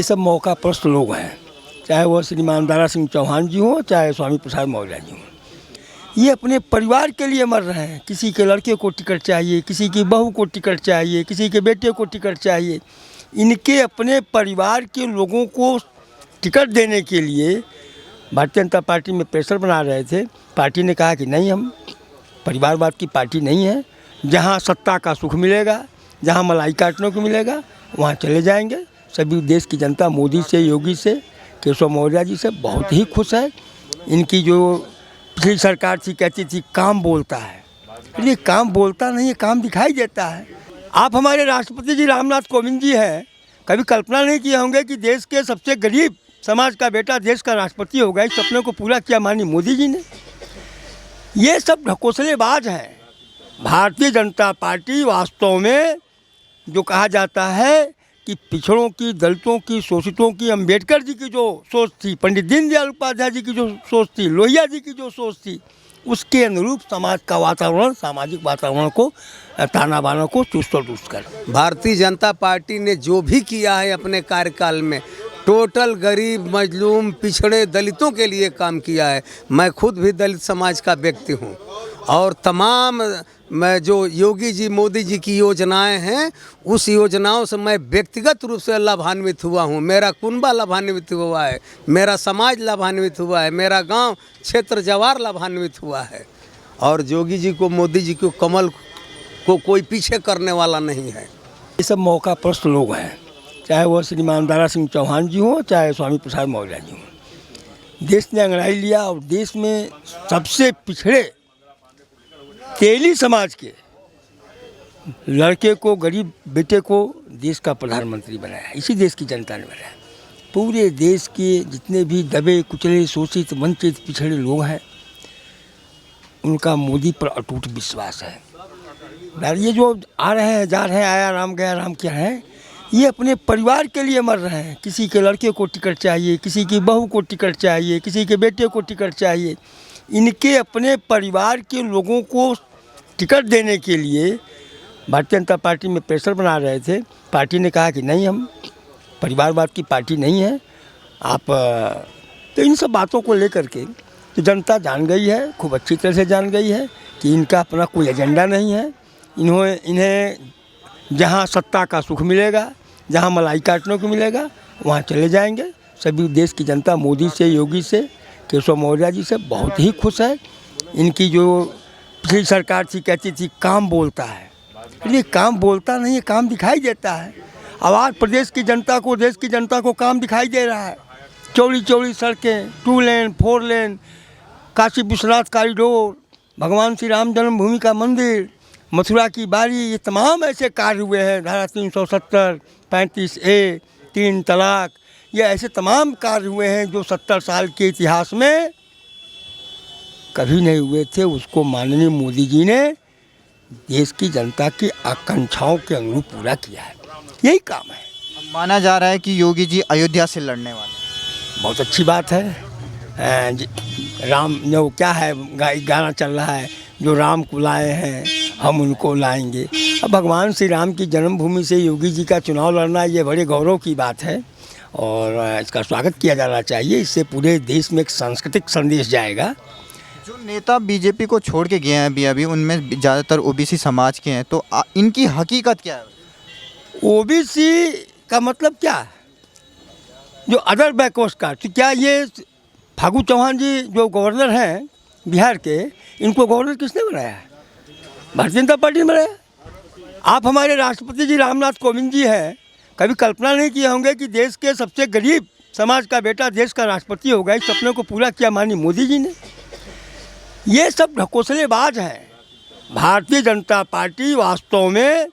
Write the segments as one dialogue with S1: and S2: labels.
S1: ये सब मौका प्रस्त लोग हैं, चाहे वह श्रीमान दारा सिंह चौहान जी हों, चाहे स्वामी प्रसाद मौर्य जी हों। ये अपने परिवार के लिए मर रहे हैं। किसी के लड़के को टिकट चाहिए, किसी की बहू को टिकट चाहिए, किसी के बेटे को टिकट चाहिए। इनके अपने परिवार के लोगों को टिकट देने के लिए भारतीय जनता पार्टी में प्रेशर बना रहे थे। पार्टी ने कहा कि नहीं, हम परिवारवाद की पार्टी नहीं है। जहाँ सत्ता का सुख मिलेगा, जहाँ मलाई काटने को मिलेगा, वहाँ चले जाएंगे। सभी देश की जनता मोदी से, योगी से, केशव मौर्य जी से बहुत ही खुश है। इनकी जो पिछली सरकार थी, कहती थी काम बोलता है, ये काम बोलता नहीं है, काम दिखाई देता है। आप हमारे राष्ट्रपति जी रामनाथ कोविंद जी हैं, कभी कल्पना नहीं किए होंगे कि देश के सबसे गरीब समाज का बेटा देश का राष्ट्रपति होगा। इस सपने को पूरा किया माननीय मोदी जी ने। ये सब ढकोसलेबाज हैं। भारतीय जनता पार्टी वास्तव में जो कहा जाता है कि पिछड़ों की, दलितों की, शोषितों की, अंबेडकर जी की जो सोच थी, पंडित दीनदयाल उपाध्याय जी की जो सोच थी, लोहिया जी की जो सोच थी, उसके अनुरूप समाज का वातावरण, सामाजिक वातावरण को, ताना बाना को चुस्त और दुरुस्त कर।
S2: भारतीय जनता पार्टी ने जो भी किया है अपने कार्यकाल में, टोटल गरीब, मजलूम, पिछड़े, दलितों के लिए काम किया है। मैं खुद भी दलित समाज का व्यक्ति हूँ और तमाम मैं जो योगी जी, मोदी जी की योजनाएं हैं, उस योजनाओं से मैं व्यक्तिगत रूप से लाभान्वित हुआ हूँ। मेरा कुनबा लाभान्वित हुआ है, मेरा समाज लाभान्वित हुआ है, मेरा गांव, क्षेत्र, जवार लाभान्वित हुआ है। और योगी जी को, मोदी जी को, कमल को कोई पीछे करने वाला नहीं है।
S1: ये सब मौका प्रस्त लोग हैं, चाहे वह श्रीमान दारा सिंह चौहान जी हों, चाहे स्वामी प्रसाद मौर्य जी हों। देश ने अंगड़ाई लिया और देश में सबसे पिछड़े तेली समाज के लड़के को, गरीब बेटे को देश का प्रधानमंत्री बनाया। इसी देश की जनता ने बनाया। पूरे देश के जितने भी दबे कुचले, शोषित, वंचित, पिछड़े लोग हैं, उनका मोदी पर अटूट विश्वास है। ये जो आ रहे हैं, जा रहे हैं, आया राम गया राम क्या है, ये अपने परिवार के लिए मर रहे हैं। किसी के लड़के को टिकट चाहिए, किसी की बहू को टिकट चाहिए, किसी के बेटे को टिकट चाहिए। इनके अपने परिवार के लोगों को टिकट देने के लिए भारतीय जनता पार्टी में प्रेशर बना रहे थे। पार्टी ने कहा कि नहीं, हम परिवारवाद की पार्टी नहीं है। आप तो इन सब बातों को लेकर के तो जनता जान गई है, खूब अच्छी तरह से जान गई है कि इनका अपना कोई एजेंडा नहीं है। इन्हें जहाँ सत्ता का सुख मिलेगा, जहाँ मलाई काटने को मिलेगा, वहाँ चले जाएंगे। सभी देश की जनता मोदी से, योगी से, केशव मौर्य जी से बहुत ही खुश है। इनकी जो पिछली सरकार थी, कहती थी काम बोलता है, ये काम बोलता नहीं है, काम दिखाई देता है। अब आज प्रदेश की जनता को, देश की जनता को काम दिखाई दे रहा है। चौड़ी चौड़ी सड़कें, 2 लेन, 4 लेन, काशी विश्वनाथ कॉरिडोर, भगवान श्री राम जन्मभूमि का मंदिर, मथुरा की बारी, ये तमाम ऐसे कार्य हुए हैं। धारा 370, 35A, 3 तलाक, ये ऐसे तमाम कार्य हुए हैं जो 70 साल के इतिहास में कभी नहीं हुए थे। उसको माननीय मोदी जी ने देश की जनता की आकांक्षाओं के अनुरूप पूरा किया है। यही काम है।
S3: माना जा रहा है कि योगी जी अयोध्या से लड़ने वाले हैं।
S1: बहुत अच्छी बात है। राम जो क्या है, गाना चल रहा है, जो राम को लाए हैं हम उनको लाएंगे। अब भगवान श्री राम की जन्मभूमि से योगी जी का चुनाव लड़ना, ये बड़े गौरव की बात है और इसका स्वागत किया जाना चाहिए। इससे पूरे देश में एक सांस्कृतिक संदेश जाएगा।
S3: जो नेता बीजेपी को छोड़ के गए हैं अभी उनमें ज़्यादातर ओबीसी समाज के हैं, तो इनकी हकीकत क्या है?
S1: ओबीसी का मतलब क्या है? जो अदर बैकवर्ड कास्ट, तो क्या ये फागू चौहान जी जो गवर्नर हैं बिहार के, इनको गवर्नर किसने बनाया है? भारतीय जनता पार्टी ने बनाया। आप हमारे राष्ट्रपति जी रामनाथ कोविंद जी हैं, कभी कल्पना नहीं किए होंगे कि देश के सबसे गरीब समाज का बेटा देश का राष्ट्रपति होगा। इस सपने को पूरा किया माननीय मोदी जी ने। ये सब ढकोसलेबाज हैं। भारतीय जनता पार्टी वास्तव में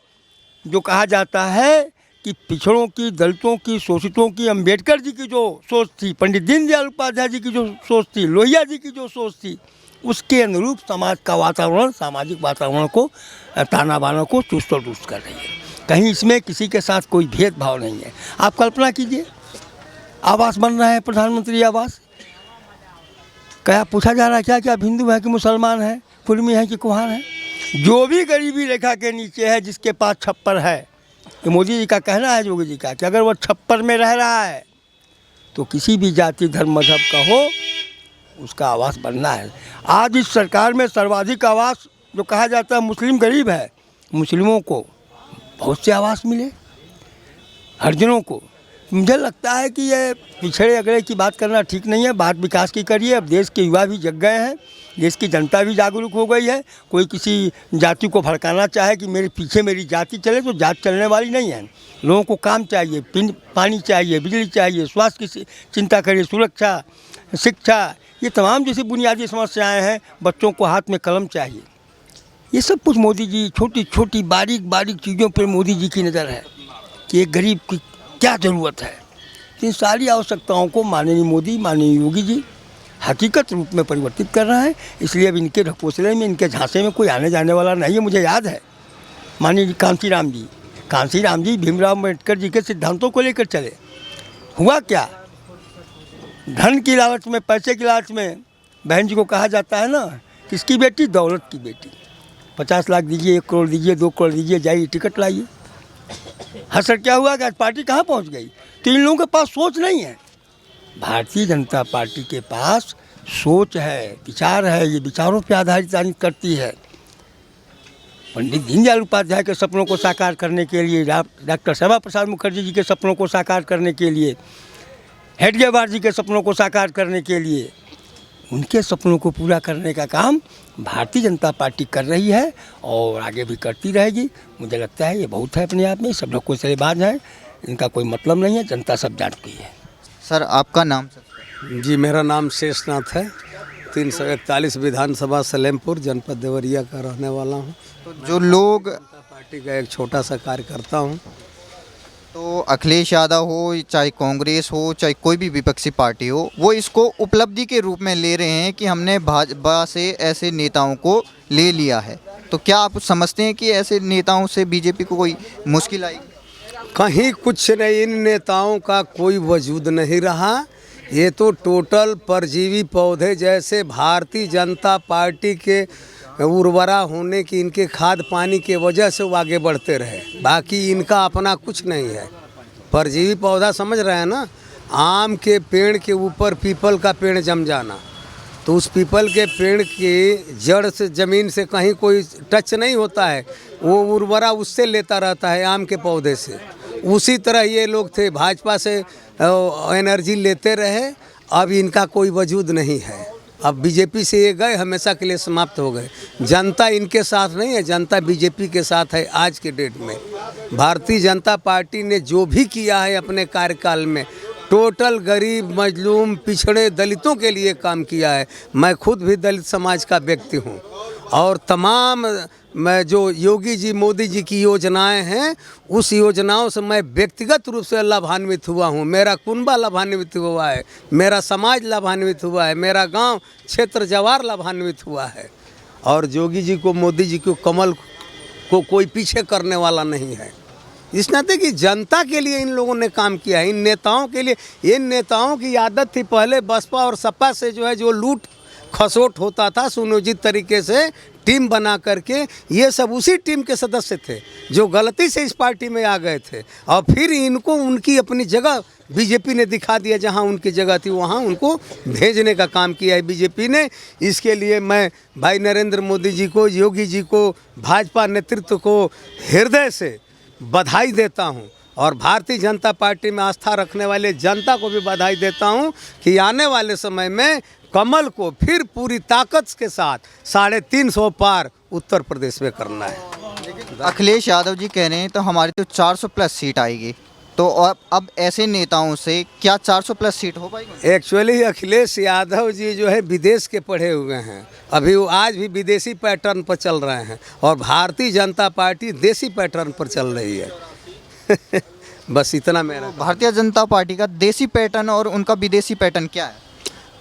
S1: जो कहा जाता है कि पिछड़ों की, दलितों की, शोषितों की, अंबेडकर जी की जो सोच थी, पंडित दीनदयाल उपाध्याय जी की जो सोच थी, लोहिया जी की जो सोच थी, उसके अनुरूप समाज का वातावरण, सामाजिक वातावरण को, ताना बाना को चुस्त और दुरुस्त कर रही है। कहीं इसमें किसी के साथ कोई भेदभाव नहीं है। आप कल्पना कीजिए, आवास बन रहा है, प्रधानमंत्री आवास, क्या पूछा जा रहा है क्या कि आप हिंदू हैं कि मुसलमान हैं, कुर्मी हैं कि कुम्हार हैं? जो भी गरीबी रेखा के नीचे है, जिसके पास छप्पर है, ये मोदी जी का कहना है, योगी जी का, कि अगर वो छप्पर में रह रहा है तो किसी भी जाति धर्म मजहब का हो उसका आवास बनना है। आज इस सरकार में सर्वाधिक आवास जो कहा जाता है मुस्लिम गरीब है, मुस्लिमों को बहुत से आवास मिले, हरिजनों को। मुझे लगता है कि ये पिछड़े अगड़े की बात करना ठीक नहीं है, बात विकास की करिए। अब देश के युवा भी जग गए हैं, देश की जनता भी जागरूक हो गई है। कोई किसी जाति को भड़काना चाहे कि मेरे पीछे मेरी जाति चले तो जाति चलने वाली नहीं है। लोगों को काम चाहिए, पानी चाहिए, बिजली चाहिए, स्वास्थ्य की चिंता करिए, सुरक्षा, शिक्षा, ये तमाम जैसी बुनियादी समस्याएं हैं। बच्चों को हाथ में कलम चाहिए। ये सब कुछ मोदी जी छोटी छोटी बारीक बारीक चीज़ों पर मोदी जी की नज़र है कि एक गरीब की क्या ज़रूरत है। इन सारी आवश्यकताओं को माननीय मोदी, माननीय योगी जी हकीकत रूप में परिवर्तित कर रहे हैं। इसलिए अब इनके ढकोसले में, इनके झांसे में कोई आने जाने वाला नहीं है। मुझे याद है माननीय कांसीराम जी भीमराव अम्बेडकर जी के सिद्धांतों को लेकर चले। हुआ क्या, धन की लालच में, पैसे की लालच में बहन जी को कहा जाता है ना, किसकी बेटी, दौलत की बेटी, 50 लाख दीजिए, 1 करोड़ दीजिए, 2 करोड़ दीजिए, जाइए टिकट लाइए। असर क्या हुआ कि आज पार्टी कहाँ पहुँच गई। तो इन लोगों के पास सोच नहीं है। भारतीय जनता पार्टी के पास सोच है, विचार है, ये विचारों पर आधारित राजनीति करती है। पंडित दीनदयाल उपाध्याय के सपनों को साकार करने के लिए, डॉक्टर श्यामा प्रसाद मुखर्जी जी के सपनों को साकार करने के लिए, हेडगेवार जी के सपनों को साकार करने के लिए, उनके सपनों को पूरा करने का काम भारतीय जनता पार्टी कर रही है और आगे भी करती रहेगी। मुझे लगता है ये बहुत है अपने आप में। सब लोग कोई सलेबाज हैं, इनका कोई मतलब नहीं है, जनता सब जानती है।
S3: सर आपका नाम सर?
S2: जी, मेरा नाम शेषनाथ है, 341 विधानसभा सलेमपुर, जनपद देवरिया का रहने वाला हूँ।
S3: तो जो लोग
S2: जनता पार्टी का एक छोटा सा कार्यकर्ता हूँ।
S3: तो अखिलेश यादव हो, चाहे कांग्रेस हो, चाहे कोई भी विपक्षी पार्टी हो, वो इसको उपलब्धि के रूप में ले रहे हैं कि हमने भाजपा से ऐसे नेताओं को ले लिया है। तो क्या आप समझते हैं कि ऐसे नेताओं से बीजेपी को कोई मुश्किल आएगी?
S2: कहीं कुछ नहीं, इन नेताओं का कोई वजूद नहीं रहा। ये तो टोटल परजीवी पौधे जैसे भारतीय जनता पार्टी के उर्वरा होने की, इनके खाद पानी के वजह से वो आगे बढ़ते रहे। बाकी इनका अपना कुछ नहीं है। परजीवी पौधा समझ रहे हैं ना, आम के पेड़ के ऊपर पीपल का पेड़ जम जाना, तो उस पीपल के पेड़ की जड़ से, ज़मीन से कहीं कोई टच नहीं होता है, वो उर्वरा उससे लेता रहता है, आम के पौधे से। उसी तरह ये लोग थे, भाजपा से एनर्जी लेते रहे। अब इनका कोई वजूद नहीं है। अब बीजेपी से ये गए, हमेशा के लिए समाप्त हो गए। जनता इनके साथ नहीं है, जनता बीजेपी के साथ है। आज के डेट में भारतीय जनता पार्टी ने जो भी किया है अपने कार्यकाल में, टोटल गरीब, मजलूम, पिछड़े, दलितों के लिए काम किया है। मैं खुद भी दलित समाज का व्यक्ति हूँ और तमाम मैं जो योगी जी, मोदी जी की योजनाएं हैं, उस योजनाओं से मैं व्यक्तिगत रूप से लाभान्वित हुआ हूँ। मेरा कुनबा लाभान्वित हुआ है, मेरा समाज लाभान्वित हुआ है, मेरा गांव, क्षेत्र, जवार लाभान्वित हुआ है। और योगी जी को, मोदी जी को, कमल को कोई पीछे करने वाला नहीं है। इस नाते कि जनता के लिए इन लोगों ने काम किया है। इन नेताओं के लिए, इन नेताओं की आदत थी पहले बसपा और सपा से जो लूट खसोट होता था, सुनियोजित तरीके से टीम बना करके। ये सब उसी टीम के सदस्य थे जो गलती से इस पार्टी में आ गए थे और फिर इनको उनकी अपनी जगह बीजेपी ने दिखा दिया, जहां उनकी जगह थी वहां उनको भेजने का काम किया है बीजेपी ने। इसके लिए मैं भाई नरेंद्र मोदी जी को, योगी जी को, भाजपा नेतृत्व को हृदय से बधाई देता हूं और भारतीय जनता पार्टी में आस्था रखने वाले जनता को भी बधाई देता हूं कि आने वाले समय में कमल को फिर पूरी ताकत के साथ 350 पार उत्तर प्रदेश में करना है।
S3: अखिलेश यादव जी कह रहे हैं तो हमारी तो 400 प्लस सीट आएगी। तो अब ऐसे नेताओं से क्या 400 प्लस सीट हो पाएगी?
S2: एक्चुअली अखिलेश यादव जी जो है विदेश के पढ़े हुए हैं, अभी वो आज भी विदेशी पैटर्न पर चल रहे हैं और भारतीय जनता पार्टी देसी पैटर्न पर चल रही है। बस इतना मेरा।
S3: भारतीय जनता पार्टी का देसी पैटर्न और उनका विदेशी पैटर्न क्या है?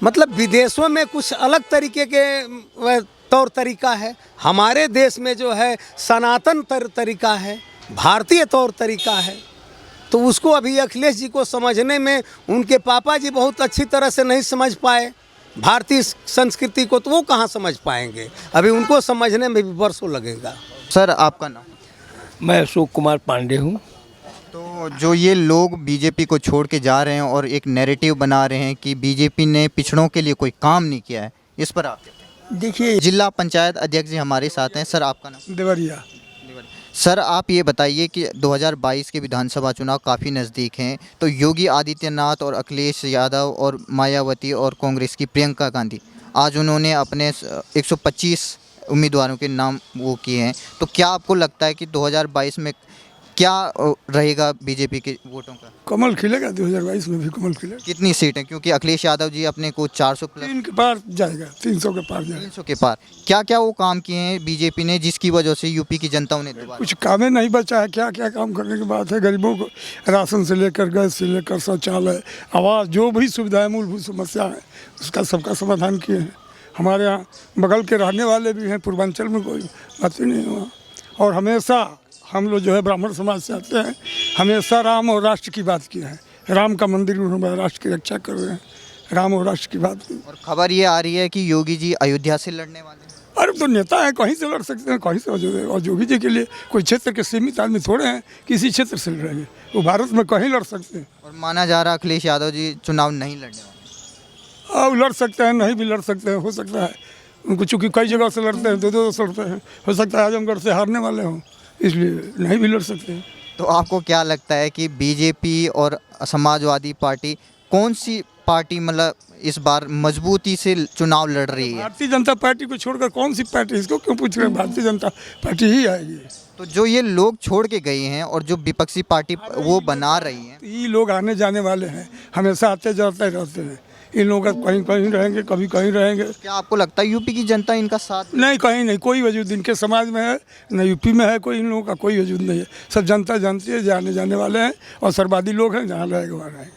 S2: मतलब विदेशों में कुछ अलग तरीके के तौर तरीका है, हमारे देश में जो है सनातन तरीका है, भारतीय तौर तरीका है। तो उसको अभी अखिलेश जी को समझने में उनके पापा जी बहुत अच्छी तरह से नहीं समझ पाए भारतीय संस्कृति को, तो वो कहाँ समझ पाएंगे। अभी उनको समझने में भी वर्षों लगेगा।
S3: सर आपका नाम?
S1: मैं अशोक कुमार पांडे हूँ,
S3: तो जो ये लोग बीजेपी को छोड़ के जा रहे हैं और एक नैरेटिव बना रहे हैं कि बीजेपी ने पिछड़ों के लिए कोई काम नहीं किया है, इस पर आप क्या कहते हैं?
S1: देखिए
S3: जिला पंचायत अध्यक्ष जी हमारे साथ हैं। सर आपका नाम?
S4: देवरिया।
S3: सर आप ये बताइए कि 2022 के विधानसभा चुनाव काफ़ी नज़दीक हैं, तो योगी आदित्यनाथ और अखिलेश यादव और मायावती और कांग्रेस की प्रियंका गांधी आज उन्होंने अपने 125 उम्मीदवारों के नाम वो किए हैं, तो क्या आपको लगता है कि 2022 में क्या रहेगा बीजेपी के वोटों का?
S4: कमल खिलेगा 2022 में भी कमल खिलेगा।
S3: कितनी सीटें? क्योंकि अखिलेश यादव जी अपने को 400 प्लस
S4: 3 के पार जाएगा, 300 के पार जाएगा।
S3: 300 के पार। क्या क्या वो काम किए हैं बीजेपी ने जिसकी वजह से यूपी की जनता उन्हें दोबारा?
S4: कुछ कामें नहीं बचा है। क्या क्या काम करने की बात है। गरीबों को राशन से लेकर गैस से लेकर शौचालय, आवास, जो भी सुविधाएं मूलभूत समस्या है उसका सबका समाधान किए हैं। हमारे यहाँ बगल के रहने वाले भी हैं, पूर्वांचल में कोई बात ही नहीं है वहाँ। और हमेशा हम लोग जो है ब्राह्मण समाज से आते हैं, हमेशा राम और राष्ट्र की बात की है। राम का मंदिर उन्होंने राष्ट्र की रक्षा कर रहे हैं, राम और राष्ट्र की बात की।
S3: और खबर ये आ रही है कि योगी जी अयोध्या से लड़ने वाले हैं।
S4: अरे तो नेता है, कहीं से लड़ सकते हैं, कहीं से। और योगी जी के लिए कोई क्षेत्र के सीमित आदमी थोड़े हैं, किसी क्षेत्र से लड़ेंगे, वो भारत में कहीं लड़ सकते हैं।
S3: और माना जा रहा अखिलेश यादव जी चुनाव नहीं लड़ने वाले।
S4: और लड़ सकते हैं, नहीं भी लड़ सकते हैं, हो सकता है। उनको चूँकि कई जगह से लड़ते हैं, दो से लड़ते हैं, हो सकता है आजमगढ़ से हारने वाले हों, इसलिए नहीं भी लड़ सकते हैं।
S3: तो आपको क्या लगता है कि बीजेपी और समाजवादी पार्टी कौन सी पार्टी मतलब इस बार मजबूती से चुनाव लड़ रही है?
S4: भारतीय जनता पार्टी को छोड़कर कौन सी पार्टी, इसको क्यों पूछ रहे हैं? भारतीय जनता पार्टी ही आएगी।
S3: तो जो ये लोग छोड़ के गए हैं और जो विपक्षी पार्टी वो बना रही है,
S4: ये लोग आने जाने वाले हैं, हमेशा आते जाते रहते हैं। इन लोगों का कहीं कहीं रहेंगे, कभी कहीं रहेंगे।
S3: क्या आपको लगता है यूपी की जनता इनका साथ?
S4: नहीं, कहीं नहीं, कोई वजूद इनके समाज में है, न यूपी में है कोई, इन लोगों का कोई वजूद नहीं है। सब जनता जानती है, जाने जाने वाले हैं और सर्वादी लोग हैं, जहाँ रहेगा वहाँ रहेंगे।